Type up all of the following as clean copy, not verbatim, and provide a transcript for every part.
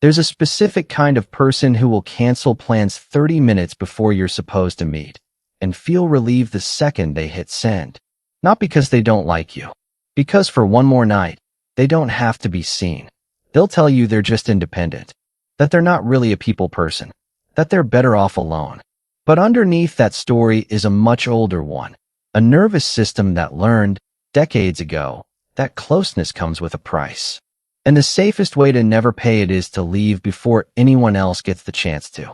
There's a specific kind of person who will cancel plans 30 minutes before you're supposed to meet and feel relieved the second they hit send. Not because they don't like you, because for one more night, they don't have to be seen. They'll tell you they're just independent, that they're not really a people person, that they're better off alone. But underneath that story is a much older one, a nervous system that learned, decades ago, that closeness comes with a price. And the safest way to never pay it is to leave before anyone else gets the chance to.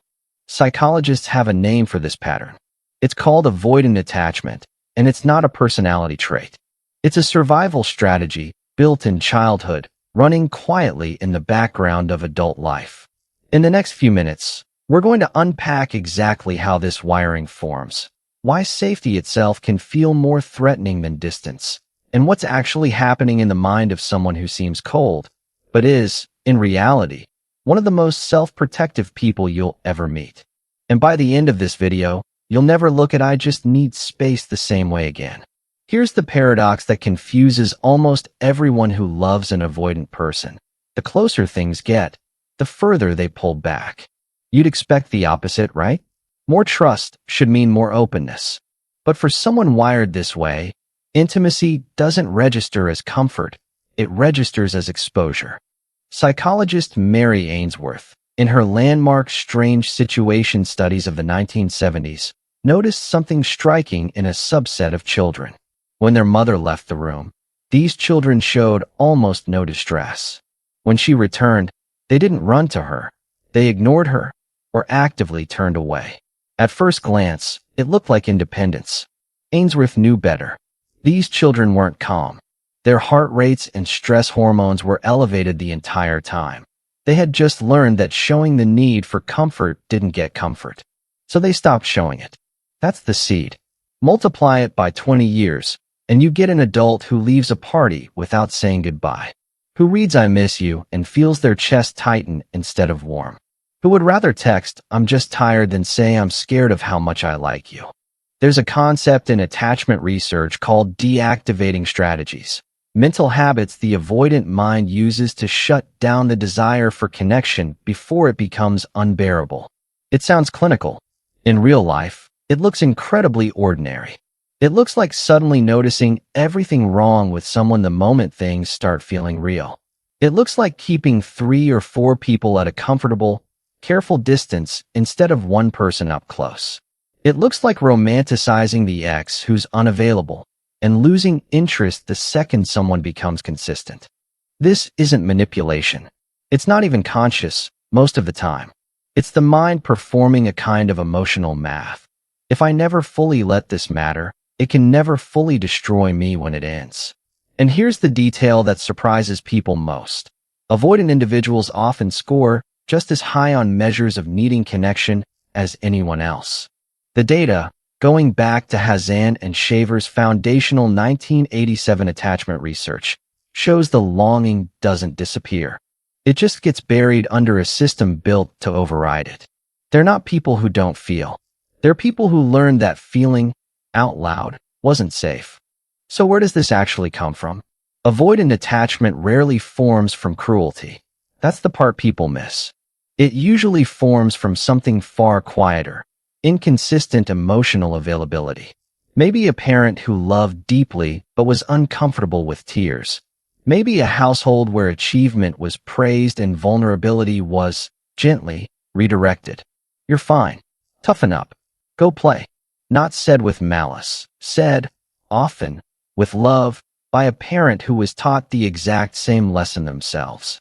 Psychologists have a name for this pattern. It's called avoidant attachment, and it's not a personality trait. It's a survival strategy built in childhood, running quietly in the background of adult life. In the next few minutes, we're going to unpack exactly how this wiring forms, why safety itself can feel more threatening than distance, and what's actually happening in the mind of someone who seems cold, but is, in reality, one of the most self-protective people you'll ever meet. And by the end of this video, you'll never look at "I just need space" the same way again. Here's the paradox that confuses almost everyone who loves an avoidant person. The closer things get, the further they pull back. You'd expect the opposite, right? More trust should mean more openness. But for someone wired this way, intimacy doesn't register as comfort, it registers as exposure. Psychologist Mary Ainsworth, in her landmark Strange Situation studies of the 1970s, noticed something striking in a subset of children. When their mother left the room, these children showed almost no distress. When she returned, they didn't run to her, they ignored her, or actively turned away. At first glance, it looked like independence. Ainsworth knew better. These children weren't calm. Their heart rates and stress hormones were elevated the entire time. They had just learned that showing the need for comfort didn't get comfort. So they stopped showing it. That's the seed. Multiply it by 20 years, and you get an adult who leaves a party without saying goodbye, who reads "I miss you" and feels their chest tighten instead of warm, who would rather text "I'm just tired" than say "I'm scared of how much I like you." There's a concept in attachment research called deactivating strategies, mental habits the avoidant mind uses to shut down the desire for connection before it becomes unbearable. It sounds clinical. In real life, it looks incredibly ordinary. It looks like suddenly noticing everything wrong with someone the moment things start feeling real. It looks like keeping 3 or 4 people at a comfortable, careful distance instead of one person up close. It looks like romanticizing the ex who's unavailable and losing interest the second someone becomes consistent. This isn't manipulation. It's not even conscious most of the time. It's the mind performing a kind of emotional math. If I never fully let this matter, it can never fully destroy me when it ends. And here's the detail that surprises people most. Avoidant individuals often score just as high on measures of needing connection as anyone else. The data, going back to Hazan and Shaver's foundational 1987 attachment research, shows the longing doesn't disappear. It just gets buried under a system built to override it. They're not people who don't feel. They're people who learned that feeling out loud wasn't safe. So where does this actually come from? Avoidant attachment rarely forms from cruelty. That's the part people miss. It usually forms from something far quieter, inconsistent emotional availability. Maybe a parent who loved deeply but was uncomfortable with tears. Maybe a household where achievement was praised and vulnerability was, gently, redirected. "You're fine. Toughen up. Go play." Not said with malice, said, often, with love, by a parent who was taught the exact same lesson themselves.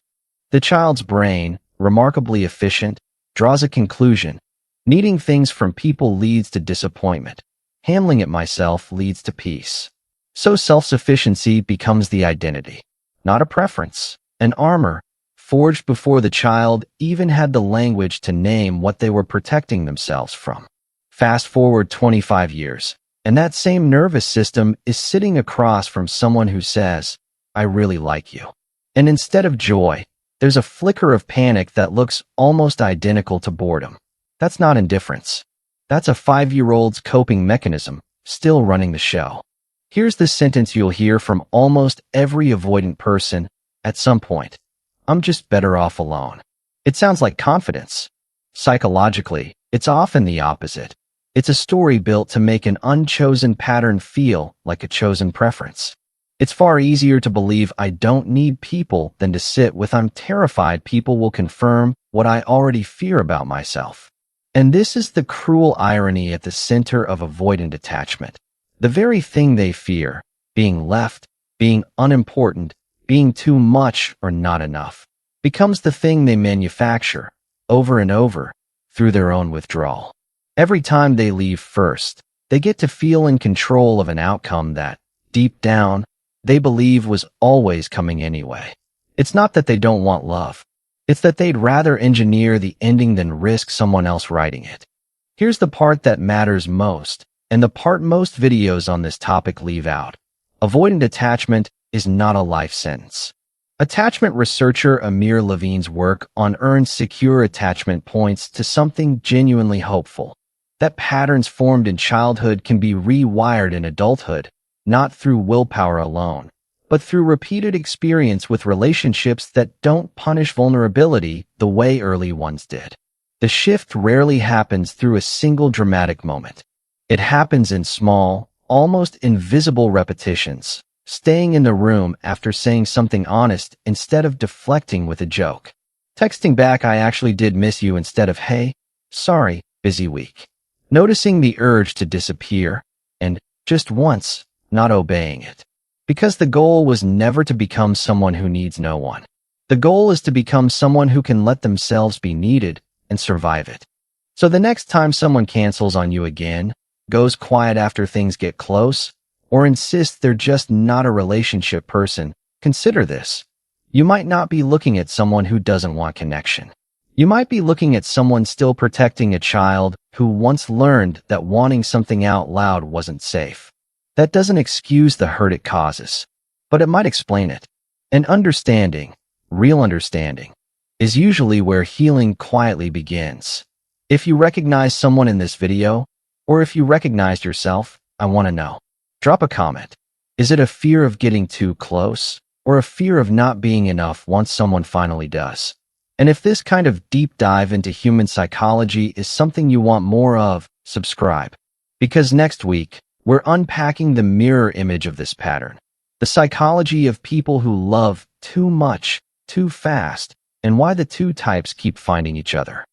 The child's brain, remarkably efficient, draws a conclusion. Needing things from people leads to disappointment. Handling it myself leads to peace. So self-sufficiency becomes the identity, not a preference, an armor, forged before the child even had the language to name what they were protecting themselves from. Fast forward 25 years, and that same nervous system is sitting across from someone who says, "I really like you." And instead of joy, there's a flicker of panic that looks almost identical to boredom. That's not indifference. That's a 5-year-old's coping mechanism, still running the show. Here's the sentence you'll hear from almost every avoidant person at some point. "I'm just better off alone." It sounds like confidence. Psychologically, it's often the opposite. It's a story built to make an unchosen pattern feel like a chosen preference. It's far easier to believe I don't need people than to sit with I'm terrified people will confirm what I already fear about myself. And this is the cruel irony at the center of avoidant attachment. The very thing they fear, being left, being unimportant, being too much or not enough, becomes the thing they manufacture, over and over, through their own withdrawal. Every time they leave first, they get to feel in control of an outcome that, deep down, they believe was always coming anyway. It's not that they don't want love. It's that they'd rather engineer the ending than risk someone else writing it. Here's the part that matters most, and the part most videos on this topic leave out. Avoidant attachment is not a life sentence. Attachment researcher Amir Levine's work on earned secure attachment points to something genuinely hopeful. That patterns formed in childhood can be rewired in adulthood, not through willpower alone, but through repeated experience with relationships that don't punish vulnerability the way early ones did. The shift rarely happens through a single dramatic moment. It happens in small, almost invisible repetitions, staying in the room after saying something honest instead of deflecting with a joke. Texting back I actually did miss you instead of hey, sorry, busy week. Noticing the urge to disappear, and, just once, not obeying it. Because the goal was never to become someone who needs no one. The goal is to become someone who can let themselves be needed and survive it. So the next time someone cancels on you again, goes quiet after things get close, or insists they're just not a relationship person, consider this. You might not be looking at someone who doesn't want connection. You might be looking at someone still protecting a child who once learned that wanting something out loud wasn't safe. That doesn't excuse the hurt it causes, but it might explain it. And understanding, real understanding, is usually where healing quietly begins. If you recognize someone in this video, or if you recognized yourself, I want to know. Drop a comment. Is it a fear of getting too close, or a fear of not being enough once someone finally does? And if this kind of deep dive into human psychology is something you want more of, subscribe. Because next week, we're unpacking the mirror image of this pattern, the psychology of people who love too much, too fast, and why the two types keep finding each other.